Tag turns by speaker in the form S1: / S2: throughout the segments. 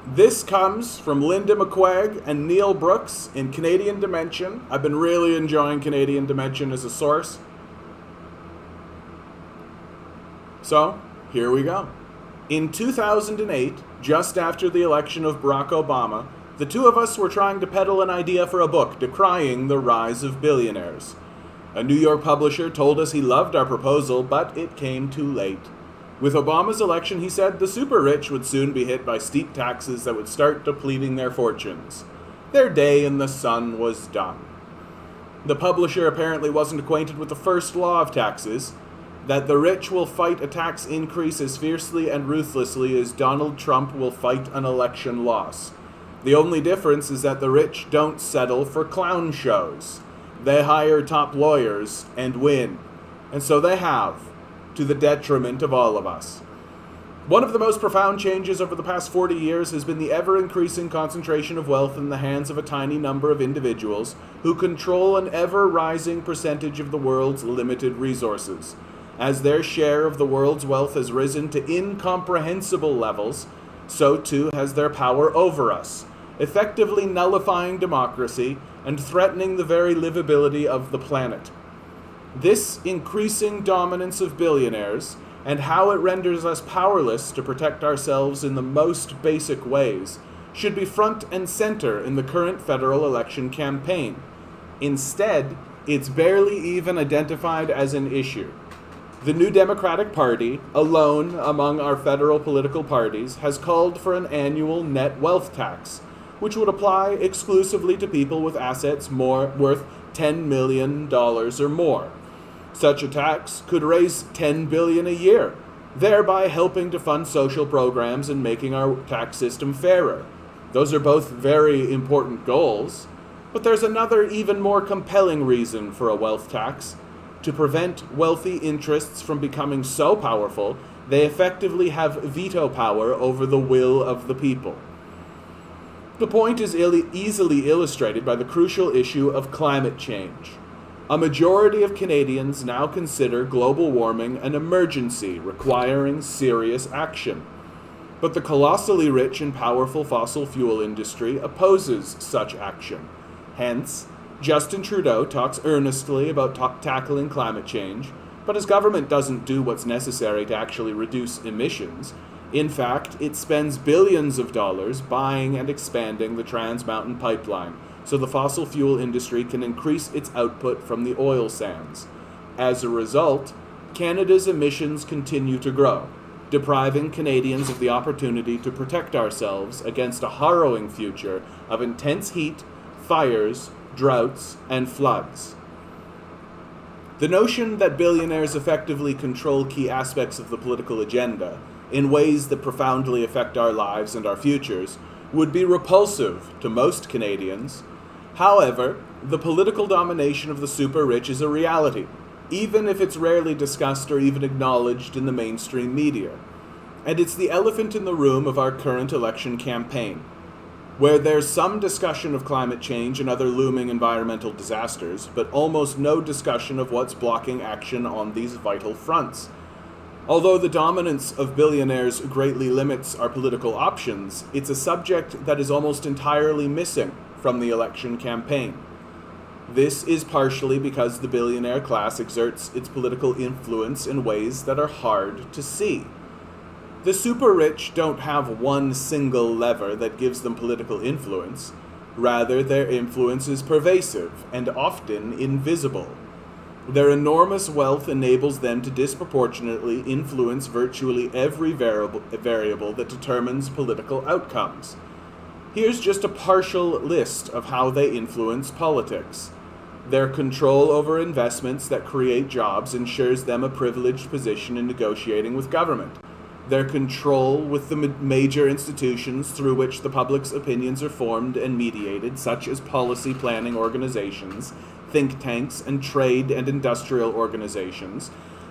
S1: This comes from Linda McQuaig and Neil Brooks in Canadian Dimension. I've been really enjoying Canadian Dimension as a source. So, here we go. In 2008, just after the election of Barack Obama, the two of us were trying to peddle an idea for a book decrying the rise of billionaires. A New York publisher told us he loved our proposal, but it came too late. With Obama's election, he said the super rich would soon be hit by steep taxes that would start depleting their fortunes. Their day in the sun was done. The publisher apparently wasn't acquainted with the first law of taxes, that the rich will fight a tax increase as fiercely and ruthlessly as Donald Trump will fight an election loss. The only difference is that the rich don't settle for clown shows. They hire top lawyers and win. And so they have, to the detriment of all of us. One of the most profound changes over the past 40 years has been the ever-increasing concentration of wealth in the hands of a tiny number of individuals who control an ever-rising percentage of the world's limited resources. As their share of the world's wealth has risen to incomprehensible levels, so too has their power over us, effectively nullifying democracy and threatening the very livability of the planet. This increasing dominance of billionaires, and how it renders us powerless to protect ourselves in the most basic ways, should be front and center in the current federal election campaign. Instead, it's barely even identified as an issue. The New Democratic Party, alone among our federal political parties, has called for an annual net wealth tax, which would apply exclusively to people with assets worth $10 million or more. Such a tax could raise $10 billion a year, thereby helping to fund social programs and making our tax system fairer. Those are both very important goals, but there's another even more compelling reason for a wealth tax: to prevent wealthy interests from becoming so powerful they effectively have veto power over the will of the people. The point is easily illustrated by the crucial issue of climate change. A majority of Canadians now consider global warming an emergency requiring serious action. But the colossally rich and powerful fossil fuel industry opposes such action. Hence, Justin Trudeau talks earnestly about tackling climate change, but his government doesn't do what's necessary to actually reduce emissions. In fact, it spends billions of dollars buying and expanding the Trans Mountain Pipeline, so the fossil fuel industry can increase its output from the oil sands. As a result, Canada's emissions continue to grow, depriving Canadians of the opportunity to protect ourselves against a harrowing future of intense heat, fires, droughts, and floods. The notion that billionaires effectively control key aspects of the political agenda in ways that profoundly affect our lives and our futures would be repulsive to most Canadians. However, the political domination of the super rich is a reality, even if it's rarely discussed or even acknowledged in the mainstream media. And it's the elephant in the room of our current election campaign, where there's some discussion of climate change and other looming environmental disasters, but almost no discussion of what's blocking action on these vital fronts. Although the dominance of billionaires greatly limits our political options, it's a subject that is almost entirely missing from the election campaign. This is partially because the billionaire class exerts its political influence in ways that are hard to see. The super rich don't have one single lever that gives them political influence. Rather, their influence is pervasive and often invisible. Their enormous wealth enables them to disproportionately influence virtually every variable that determines political outcomes. Here's just a partial list of how they influence politics. Their control over investments that create jobs ensures them a privileged position in negotiating with government. Their control with the major institutions through which the public's opinions are formed and mediated, such as policy planning organizations, think tanks, and trade and industrial organizations.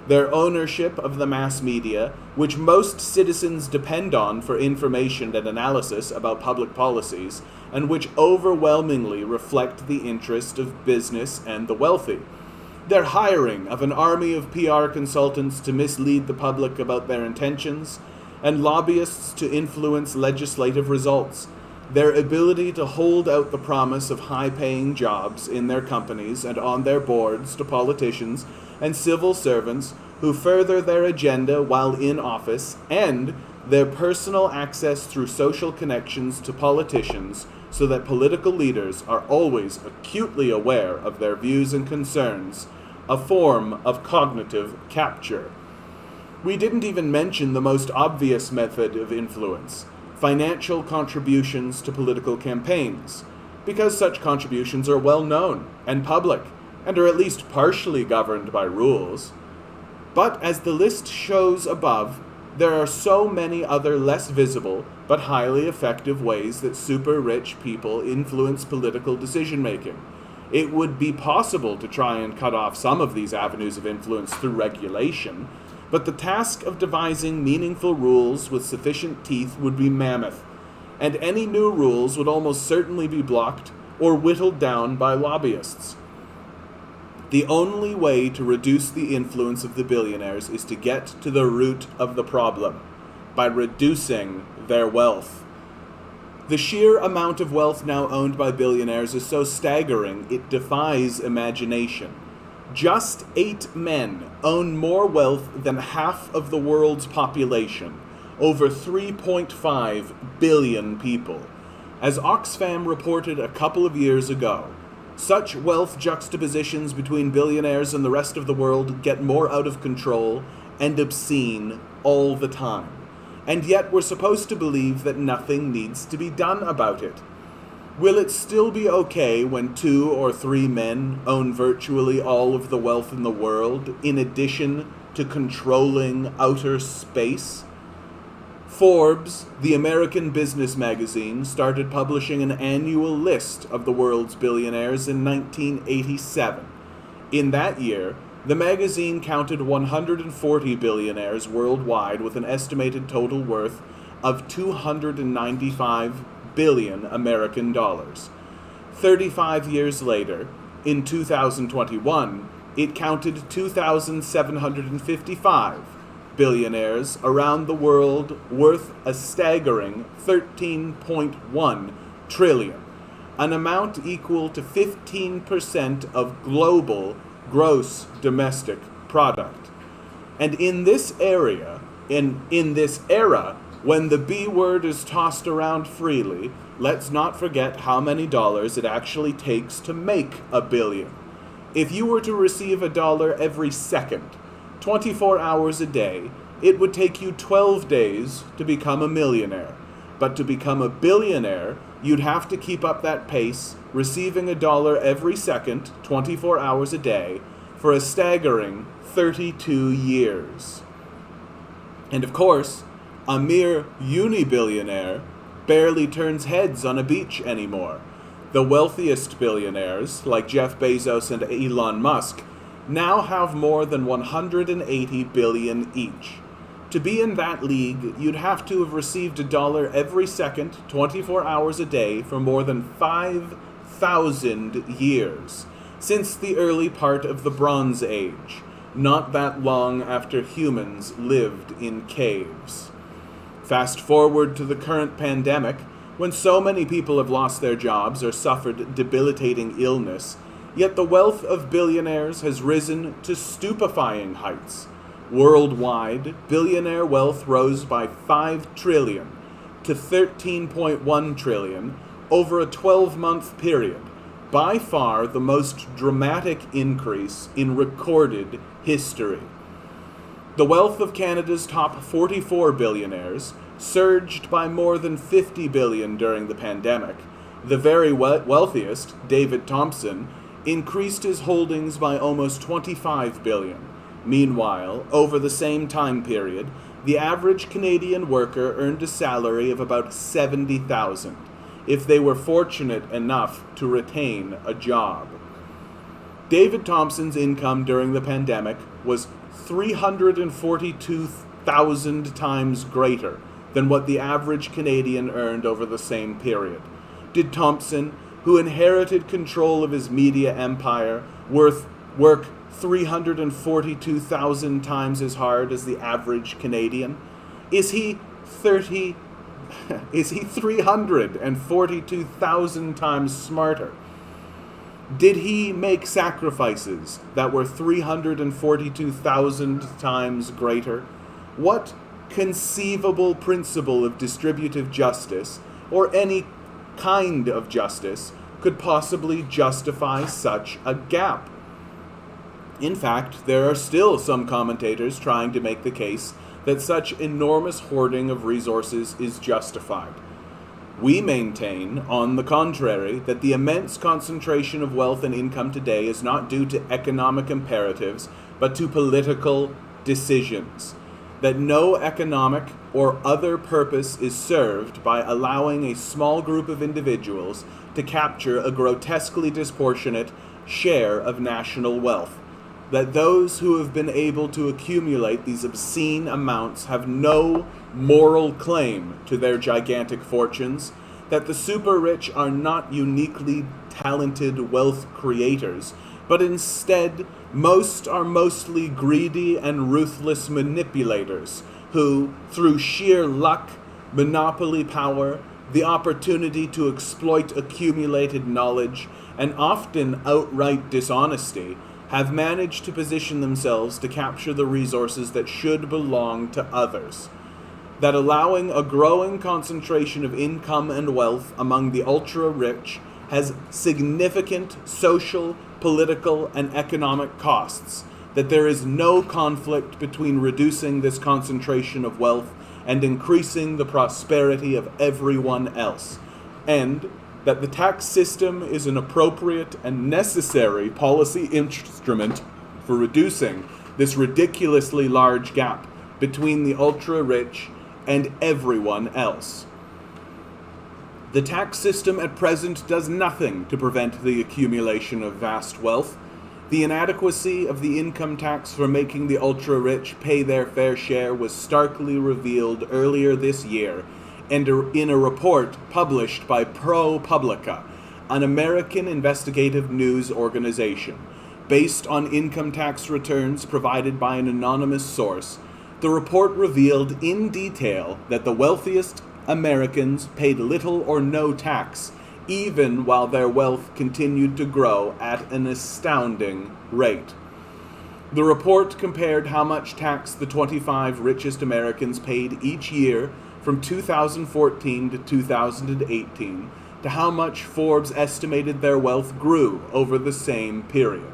S1: Their ownership of the mass media, which most citizens depend on for information and analysis about public policies, and which overwhelmingly reflect the interest of business and the wealthy. Their hiring of an army of PR consultants to mislead the public about their intentions, and lobbyists to influence legislative results. Their ability to hold out the promise of high-paying jobs in their companies and on their boards to politicians and civil servants who further their agenda while in office, and their personal access through social connections to politicians so that political leaders are always acutely aware of their views and concerns, a form of cognitive capture. We didn't even mention the most obvious method of influence: financial contributions to political campaigns, because such contributions are well known and public, and are at least partially governed by rules. But as the list shows above, there are so many other less visible but highly effective ways that super-rich people influence political decision-making. It would be possible to try and cut off some of these avenues of influence through regulation, but the task of devising meaningful rules with sufficient teeth would be mammoth, and any new rules would almost certainly be blocked or whittled down by lobbyists. The only way to reduce the influence of the billionaires is to get to the root of the problem, by reducing their wealth. The sheer amount of wealth now owned by billionaires is so staggering it defies imagination. Just 8 men own more wealth than half of the world's population, over 3.5 billion people. As Oxfam reported a couple of years ago, such wealth juxtapositions between billionaires and the rest of the world get more out of control and obscene all the time. And yet we're supposed to believe that nothing needs to be done about it. Will it still be okay when 2 or 3 men own virtually all of the wealth in the world, in addition to controlling outer space? Forbes, the American business magazine, started publishing an annual list of the world's billionaires in 1987. In that year, the magazine counted 140 billionaires worldwide with an estimated total worth of 295 billion American dollars. 35 years later, in 2021, it counted 2,755 billionaires around the world worth a staggering 13.1 trillion, an amount equal to 15% of global gross domestic product. And in this era, when the B word is tossed around freely, let's not forget how many dollars it actually takes to make a billion. If you were to receive $1 every second, 24 hours a day, it would take you 12 days to become a millionaire. But to become a billionaire, you'd have to keep up that pace, receiving $1 every second, 24 hours a day, for a staggering 32 years. And of course, a mere uni-billionaire barely turns heads on a beach anymore. The wealthiest billionaires, like Jeff Bezos and Elon Musk, now have more than 180 billion each. To be in that league, you'd have to have received $1 every second, 24 hours a day, for more than 5,000 years, since the early part of the Bronze Age, not that long after humans lived in caves. Fast forward to the current pandemic, when so many people have lost their jobs or suffered debilitating illness, yet the wealth of billionaires has risen to stupefying heights. Worldwide, billionaire wealth rose by 5 trillion to 13.1 trillion over a 12-month period, by far the most dramatic increase in recorded history. The wealth of Canada's top 44 billionaires surged by more than 50 billion during the pandemic. The very wealthiest, David Thompson, increased his holdings by almost 25 billion. Meanwhile, over the same time period, the average Canadian worker earned a salary of about $70,000, if they were fortunate enough to retain a job. David Thompson's income during the pandemic was 342,000 times greater than what the average Canadian earned over the same period. Did Thompson, who inherited control of his media empire, work 342,000 times as hard as the average Canadian? Is he Is he 342,000 times smarter? Did he make sacrifices that were 342,000 times greater? What conceivable principle of distributive justice, or any kind of justice, could possibly justify such a gap? In fact, there are still some commentators trying to make the case that such enormous hoarding of resources is justified. We maintain, on the contrary, that the immense concentration of wealth and income today is not due to economic imperatives, but to political decisions. That no economic or other purpose is served by allowing a small group of individuals to capture a grotesquely disproportionate share of national wealth. That those who have been able to accumulate these obscene amounts have no moral claim to their gigantic fortunes, that the super-rich are not uniquely talented wealth creators, but instead most are mostly greedy and ruthless manipulators who, through sheer luck, monopoly power, the opportunity to exploit accumulated knowledge, and often outright dishonesty, have managed to position themselves to capture the resources that should belong to others. That allowing a growing concentration of income and wealth among the ultra-rich has significant social, political, and economic costs. That there is no conflict between reducing this concentration of wealth and increasing the prosperity of everyone else. And that the tax system is an appropriate and necessary policy instrument for reducing this ridiculously large gap between the ultra-rich and everyone else. The tax system at present does nothing to prevent the accumulation of vast wealth. The inadequacy of the income tax for making the ultra-rich pay their fair share was starkly revealed earlier this year, and in a report published by ProPublica, an American investigative news organization. Based on income tax returns provided by an anonymous source, the report revealed in detail that the wealthiest Americans paid little or no tax, even while their wealth continued to grow at an astounding rate. The report compared how much tax the 25 richest Americans paid each year from 2014 to 2018, to how much Forbes estimated their wealth grew over the same period.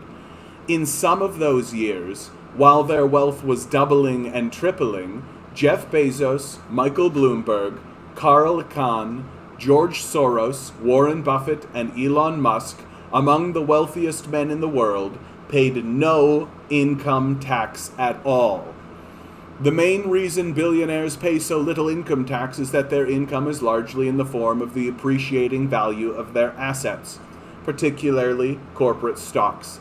S1: In some of those years, while their wealth was doubling and tripling, Jeff Bezos, Michael Bloomberg, Carl Icahn, George Soros, Warren Buffett, and Elon Musk, among the wealthiest men in the world, paid no income tax at all. The main reason billionaires pay so little income tax is that their income is largely in the form of the appreciating value of their assets, particularly corporate stocks.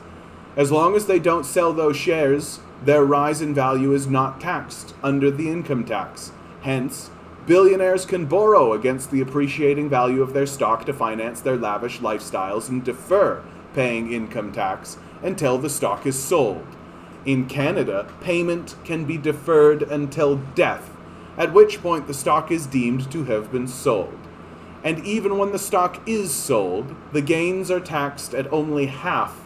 S1: As long as they don't sell those shares, their rise in value is not taxed under the income tax. Hence, billionaires can borrow against the appreciating value of their stock to finance their lavish lifestyles and defer paying income tax until the stock is sold. In Canada, payment can be deferred until death, at which point the stock is deemed to have been sold. And even when the stock is sold, the gains are taxed at only half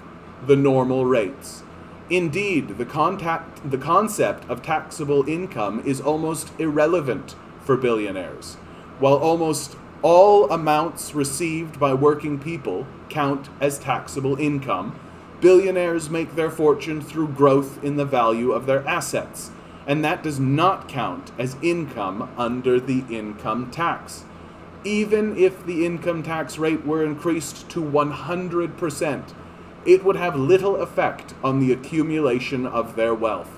S1: the normal rates. Indeed, the concept of taxable income is almost irrelevant for billionaires. While almost all amounts received by working people count as taxable income, billionaires make their fortune through growth in the value of their assets, and that does not count as income under the income tax. Even if the income tax rate were increased to 100%, it would have little effect on the accumulation of their wealth.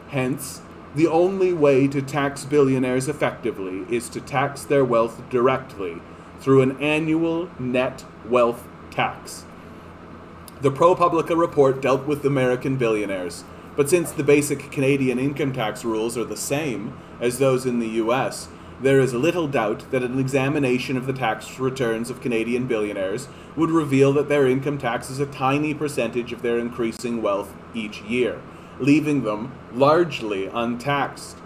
S1: Hence, the only way to tax billionaires effectively is to tax their wealth directly through an annual net wealth tax. The ProPublica report dealt with American billionaires, but since the basic Canadian income tax rules are the same as those in the US, there is little doubt that an examination of the tax returns of Canadian billionaires would reveal that their income tax is a tiny percentage of their increasing wealth each year, leaving them largely untaxed.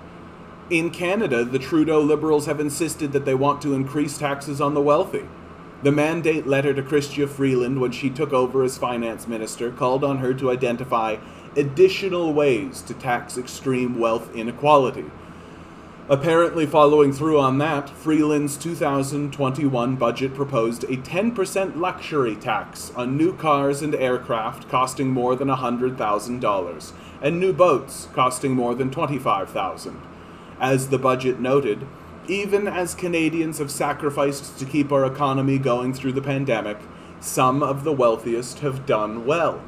S1: In Canada, the Trudeau Liberals have insisted that they want to increase taxes on the wealthy. The mandate letter to Chrystia Freeland when she took over as finance minister called on her to identify additional ways to tax extreme wealth inequality. Apparently following through on that, Freeland's 2021 budget proposed a 10% luxury tax on new cars and aircraft costing more than $100,000, and new boats costing more than $25,000. As the budget noted, even as Canadians have sacrificed to keep our economy going through the pandemic, some of the wealthiest have done well.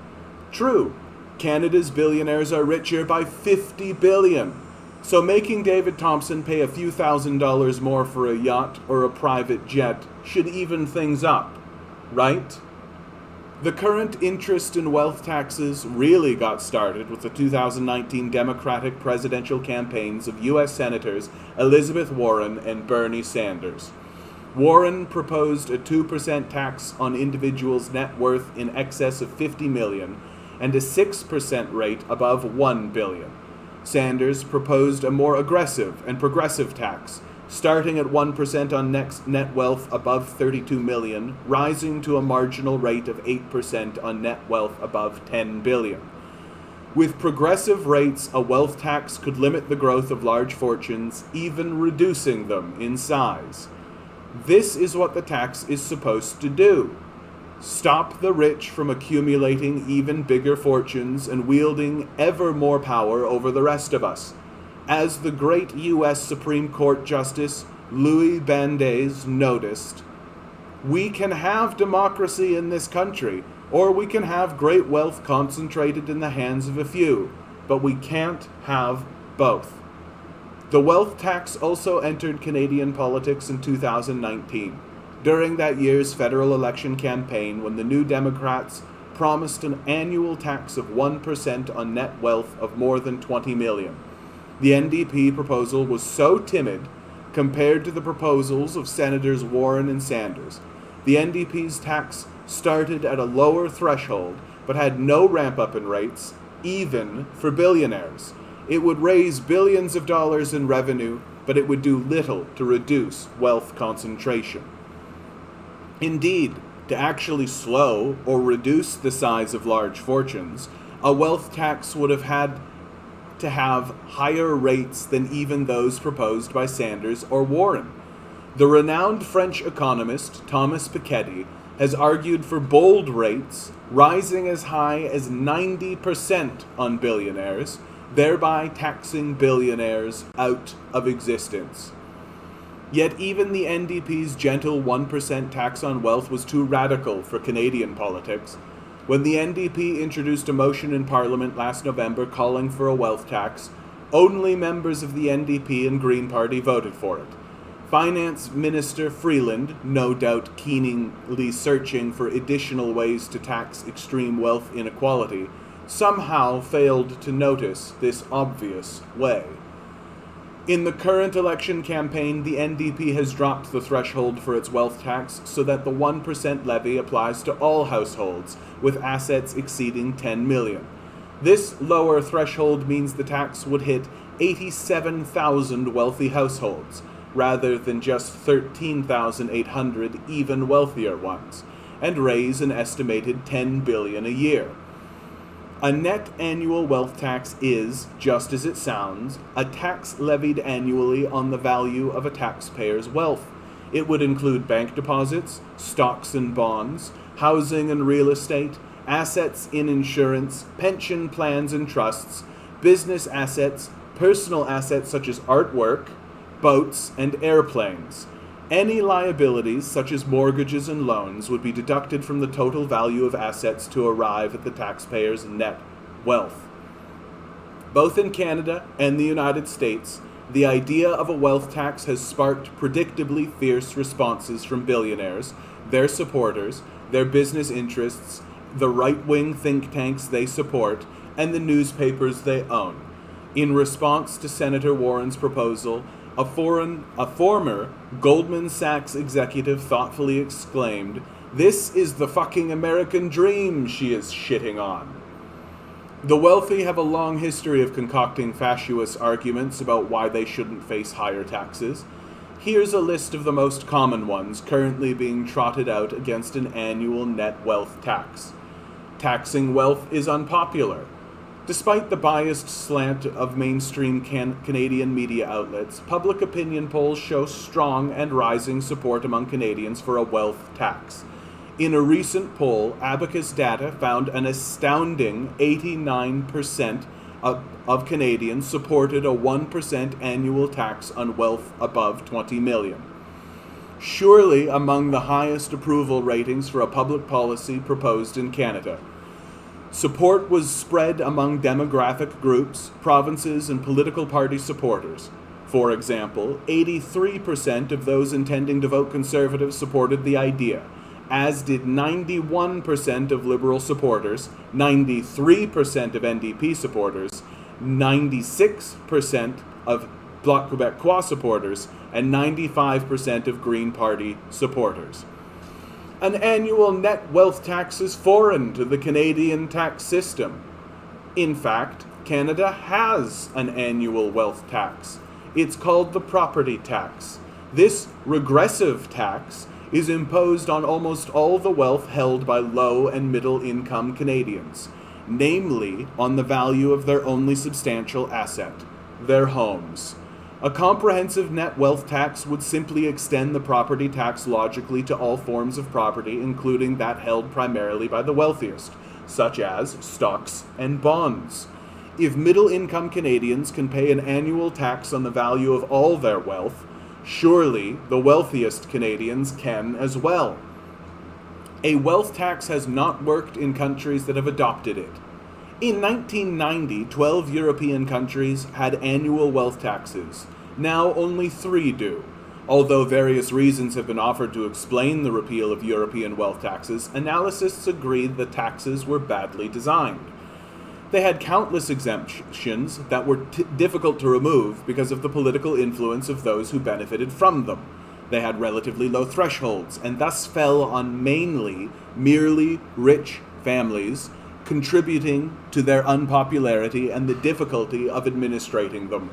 S1: True, Canada's billionaires are richer by $50 billion. So making David Thompson pay a few $1,000s more for a yacht or a private jet should even things up, right? The current interest in wealth taxes really got started with the 2019 Democratic presidential campaigns of U.S. Senators Elizabeth Warren and Bernie Sanders. Warren proposed a 2% tax on individuals' net worth in excess of $50 million and a 6% rate above $1 billion. Sanders proposed a more aggressive and progressive tax, starting at 1% on net wealth above $32 million, rising to a marginal rate of 8% on net wealth above $10 billion. With progressive rates, a wealth tax could limit the growth of large fortunes, even reducing them in size. This is what the tax is supposed to do. Stop the rich from accumulating even bigger fortunes and wielding ever more power over the rest of us. As the great U.S. Supreme Court Justice Louis Brandeis noticed, we can have democracy in this country, or we can have great wealth concentrated in the hands of a few, but we can't have both. The wealth tax also entered Canadian politics in 2019. During that year's federal election campaign, when the New Democrats promised an annual tax of 1% on net wealth of more than $20 million. The NDP proposal was so timid compared to the proposals of Senators Warren and Sanders. The NDP's tax started at a lower threshold, but had no ramp-up in rates, even for billionaires. It would raise billions of dollars in revenue, but it would do little to reduce wealth concentration. Indeed, to actually slow or reduce the size of large fortunes, a wealth tax would have had to have higher rates than even those proposed by Sanders or Warren. The renowned French economist Thomas Piketty has argued for bold rates rising as high as 90% on billionaires, thereby taxing billionaires out of existence. Yet even the NDP's gentle 1% tax on wealth was too radical for Canadian politics. When the NDP introduced a motion in Parliament last November calling for a wealth tax, only members of the NDP and Green Party voted for it. Finance Minister Freeland, no doubt keenly searching for additional ways to tax extreme wealth inequality, somehow failed to notice this obvious way. In the current election campaign, the NDP has dropped the threshold for its wealth tax so that the 1% levy applies to all households with assets exceeding $10 million. This lower threshold means the tax would hit 87,000 wealthy households, rather than just 13,800 even wealthier ones, and raise an estimated $10 billion a year. A net annual wealth tax is, just as it sounds, a tax levied annually on the value of a taxpayer's wealth. It would include bank deposits, stocks and bonds, housing and real estate, assets in insurance, pension plans and trusts, business assets, personal assets such as artwork, boats, and airplanes. Any liabilities, such as mortgages and loans, would be deducted from the total value of assets to arrive at the taxpayer's net wealth. Both in Canada and the United States, the idea of a wealth tax has sparked predictably fierce responses from billionaires, their supporters, their business interests, the right-wing think tanks they support, and the newspapers they own. In response to Senator Warren's proposal, a former Goldman Sachs executive thoughtfully exclaimed, "This is the fucking American dream she is shitting on." The wealthy have a long history of concocting fatuous arguments about why they shouldn't face higher taxes. Here's a list of the most common ones currently being trotted out against an annual net wealth tax. Taxing wealth is unpopular. Despite the biased slant of mainstream Canadian media outlets, public opinion polls show strong and rising support among Canadians for a wealth tax. In a recent poll, Abacus data found an astounding 89% of Canadians supported a 1% annual tax on wealth above $20 million. Surely among the highest approval ratings for a public policy proposed in Canada. Support was spread among demographic groups, provinces, and political party supporters. For example, 83% of those intending to vote Conservative supported the idea, as did 91% of Liberal supporters, 93% of NDP supporters, 96% of Bloc Québécois supporters, and 95% of Green Party supporters. An annual net wealth tax is foreign to the Canadian tax system. In fact, Canada has an annual wealth tax. It's called the property tax. This regressive tax is imposed on almost all the wealth held by low and middle income Canadians, namely on the value of their only substantial asset, their homes. A comprehensive net wealth tax would simply extend the property tax logically to all forms of property, including that held primarily by the wealthiest, such as stocks and bonds. If middle-income Canadians can pay an annual tax on the value of all their wealth, surely the wealthiest Canadians can as well. A wealth tax has not worked in countries that have adopted it. In 1990, 12 European countries had annual wealth taxes. Now only 3 do. Although various reasons have been offered to explain the repeal of European wealth taxes, analysts agreed the taxes were badly designed. They had countless exemptions that were difficult to remove because of the political influence of those who benefited from them. They had relatively low thresholds, and thus fell on mainly merely rich families, contributing to their unpopularity and the difficulty of administrating them.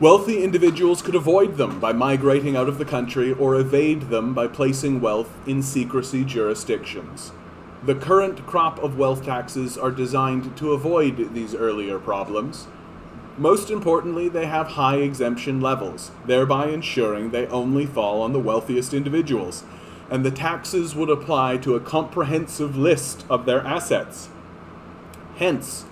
S1: Wealthy individuals could avoid them by migrating out of the country or evade them by placing wealth in secrecy jurisdictions. The current crop of wealth taxes are designed to avoid these earlier problems. Most importantly, they have high exemption levels, thereby ensuring they only fall on the wealthiest individuals, and the taxes would apply to a comprehensive list of their assets. Hence,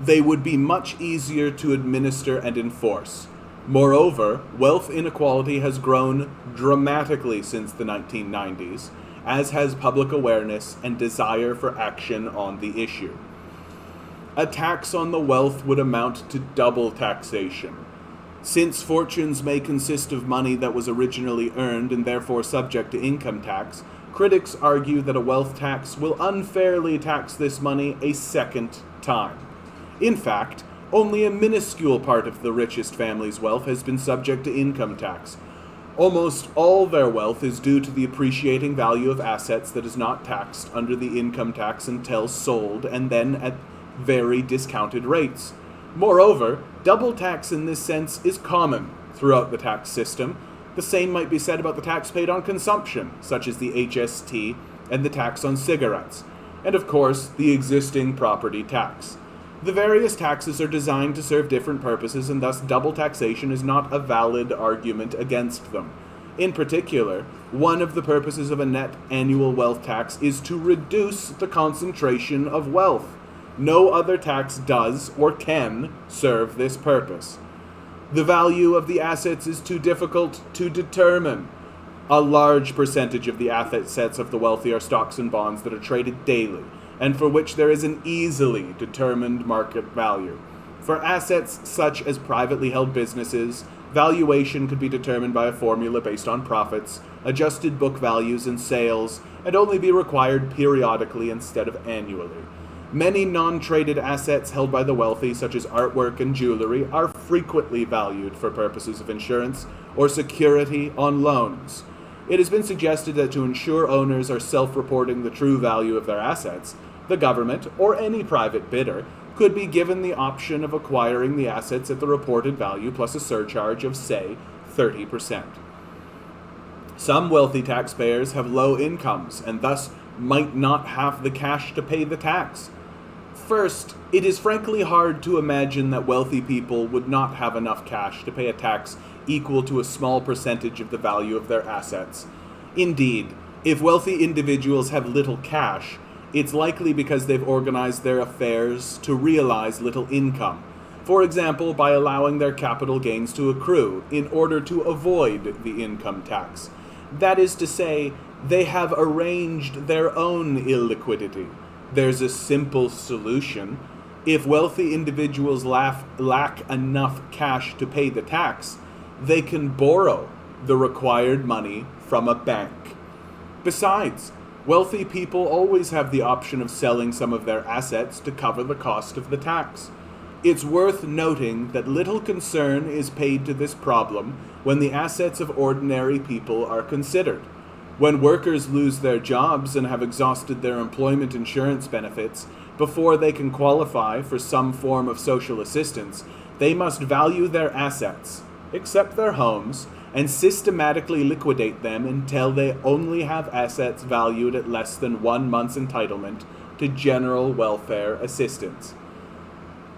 S1: they would be much easier to administer and enforce. Moreover, wealth inequality has grown dramatically since the 1990s, as has public awareness and desire for action on the issue. A tax on the wealth would amount to double taxation. Since fortunes may consist of money that was originally earned and therefore subject to income tax, critics argue that a wealth tax will unfairly tax this money a second time. In fact, only a minuscule part of the richest family's wealth has been subject to income tax. Almost all their wealth is due to the appreciating value of assets that is not taxed under the income tax until sold, and then at very discounted rates. Moreover, double tax in this sense is common throughout the tax system. The same might be said about the tax paid on consumption, such as the HST and the tax on cigarettes, and of course, the existing property tax. The various taxes are designed to serve different purposes, and thus double taxation is not a valid argument against them. In particular, one of the purposes of a net annual wealth tax is to reduce the concentration of wealth. No other tax does or can serve this purpose. The value of the assets is too difficult to determine. A large percentage of the assets of the wealthy are stocks and bonds that are traded daily, and for which there is an easily determined market value. For assets such as privately held businesses, valuation could be determined by a formula based on profits, adjusted book values, and sales, and only be required periodically instead of annually. Many non-traded assets held by the wealthy, such as artwork and jewelry, are frequently valued for purposes of insurance or security on loans. It has been suggested that to ensure owners are self-reporting the true value of their assets, The government, or any private bidder, could be given the option of acquiring the assets at the reported value plus a surcharge of, say, 30%. Some wealthy taxpayers have low incomes and thus might not have the cash to pay the tax. First, it is frankly hard to imagine that wealthy people would not have enough cash to pay a tax equal to a small percentage of the value of their assets. Indeed, if wealthy individuals have little cash, it's likely because they've organized their affairs to realize little income. For example, by allowing their capital gains to accrue in order to avoid the income tax. That is to say, they have arranged their own illiquidity. There's a simple solution. If wealthy individuals lack enough cash to pay the tax, they can borrow the required money from a bank. Besides, wealthy people always have the option of selling some of their assets to cover the cost of the tax. It's worth noting that little concern is paid to this problem when the assets of ordinary people are considered. When workers lose their jobs and have exhausted their employment insurance benefits before they can qualify for some form of social assistance, they must value their assets, except their homes, and systematically liquidate them until they only have assets valued at less than 1 month's entitlement to general welfare assistance.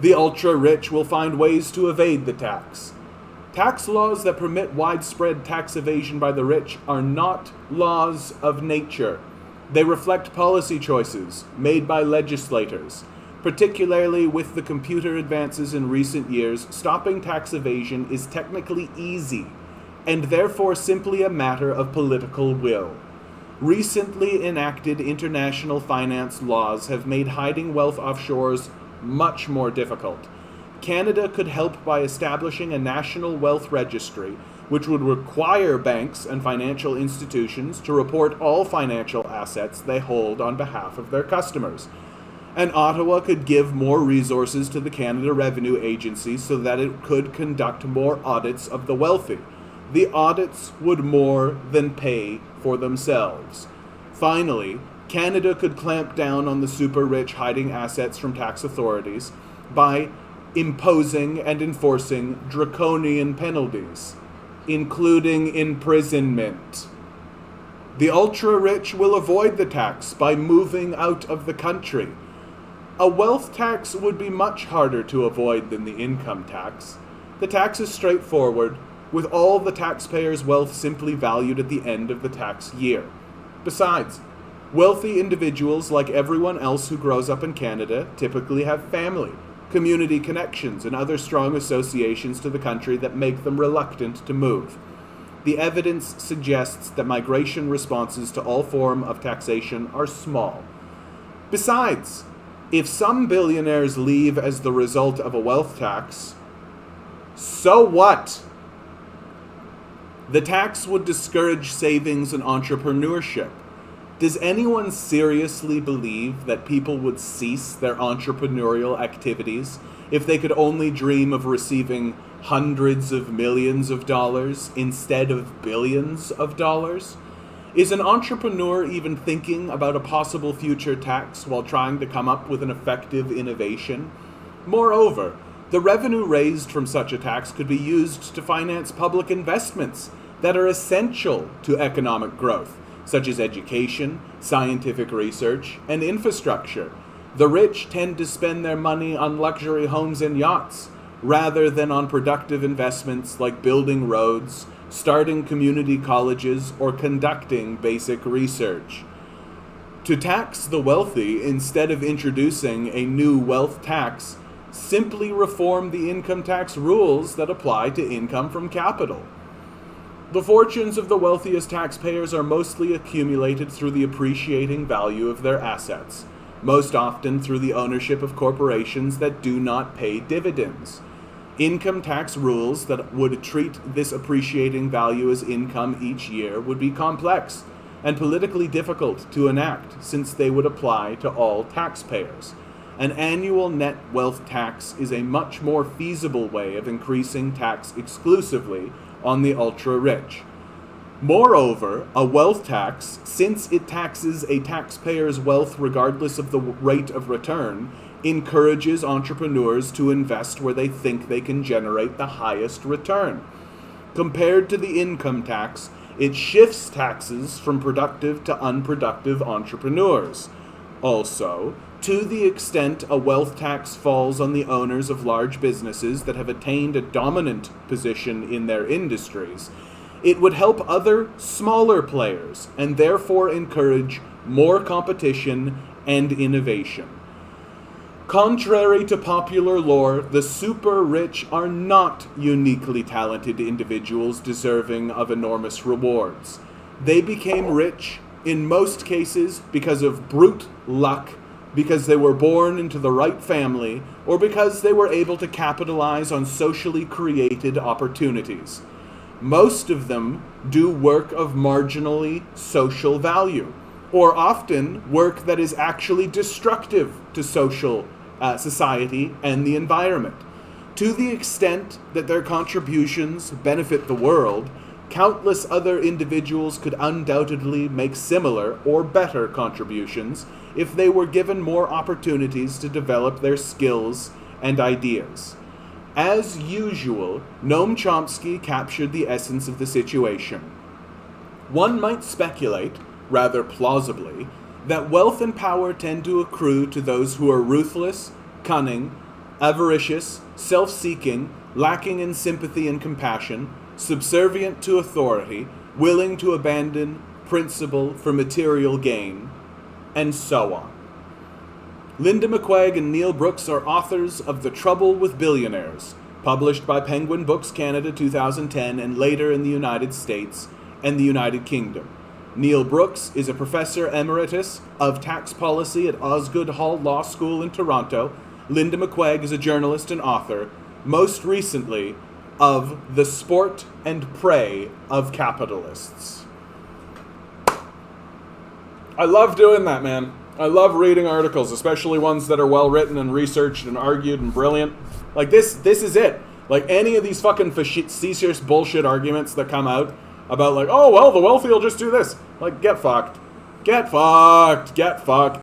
S1: The ultra-rich will find ways to evade the tax. Tax laws that permit widespread tax evasion by the rich are not laws of nature. They reflect policy choices made by legislators. Particularly with the computer advances in recent years, stopping tax evasion is technically easy, and therefore simply a matter of political will. Recently enacted international finance laws have made hiding wealth offshores much more difficult. Canada could help by establishing a national wealth registry, which would require banks and financial institutions to report all financial assets they hold on behalf of their customers. And Ottawa could give more resources to the Canada Revenue Agency so that it could conduct more audits of the wealthy. The audits would more than pay for themselves. Finally, Canada could clamp down on the super-rich hiding assets from tax authorities by imposing and enforcing draconian penalties, including imprisonment. The ultra-rich will avoid the tax by moving out of the country. A wealth tax would be much harder to avoid than the income tax. The tax is straightforward, with all the taxpayers' wealth simply valued at the end of the tax year. Besides, wealthy individuals, like everyone else who grows up in Canada, typically have family, community connections, and other strong associations to the country that make them reluctant to move. The evidence suggests that migration responses to all form of taxation are small. Besides, if some billionaires leave as the result of a wealth tax, so what? The tax would discourage savings and entrepreneurship. Does anyone seriously believe that people would cease their entrepreneurial activities if they could only dream of receiving hundreds of millions of dollars instead of billions of dollars? Is an entrepreneur even thinking about a possible future tax while trying to come up with an effective innovation? Moreover, the revenue raised from such a tax could be used to finance public investments that are essential to economic growth, such as education, scientific research, and infrastructure. The rich tend to spend their money on luxury homes and yachts, rather than on productive investments like building roads, starting community colleges, or conducting basic research. To tax the wealthy instead of introducing a new wealth tax, simply reform the income tax rules that apply to income from capital. The fortunes of the wealthiest taxpayers are mostly accumulated through the appreciating value of their assets, most often through the ownership of corporations that do not pay dividends. Income tax rules that would treat this appreciating value as income each year would be complex and politically difficult to enact, since they would apply to all taxpayers. An annual net wealth tax is a much more feasible way of increasing tax exclusively on the ultra-rich. Moreover, a wealth tax, since it taxes a taxpayer's wealth regardless of the rate of return, encourages entrepreneurs to invest where they think they can generate the highest return. Compared to the income tax, it shifts taxes from productive to unproductive entrepreneurs. Also, to the extent a wealth tax falls on the owners of large businesses that have attained a dominant position in their industries, it would help other smaller players and therefore encourage more competition and innovation. Contrary to popular lore, the super rich are not uniquely talented individuals deserving of enormous rewards. They became rich, in most cases, because of brute luck, because they were born into the right family, or because they were able to capitalize on socially created opportunities. Most of them do work of marginally social value, or often work that is actually destructive to society and the environment. To the extent that their contributions benefit the world, countless other individuals could undoubtedly make similar or better contributions if they were given more opportunities to develop their skills and ideas. As usual, Noam Chomsky captured the essence of the situation. One might speculate, rather plausibly, that wealth and power tend to accrue to those who are ruthless, cunning, avaricious, self-seeking, lacking in sympathy and compassion, subservient to authority, willing to abandon principle for material gain, and so on. Linda McQuaig and Neil Brooks are authors of The Trouble with Billionaires, published by Penguin Books Canada 2010 and later in the United States and the United Kingdom. Neil Brooks is a professor emeritus of tax policy at Osgoode Hall Law School in Toronto. Linda McQuaig is a journalist and author, most recently of The Sport and Prey of Capitalists. I love doing that, man. I love reading articles, especially ones that are well written and researched and argued and brilliant. Like this is it. Like any of these fucking facetious bullshit arguments that come out about like, oh, well, the wealthy will just do this. Like, get fucked. Get fucked. Get fucked.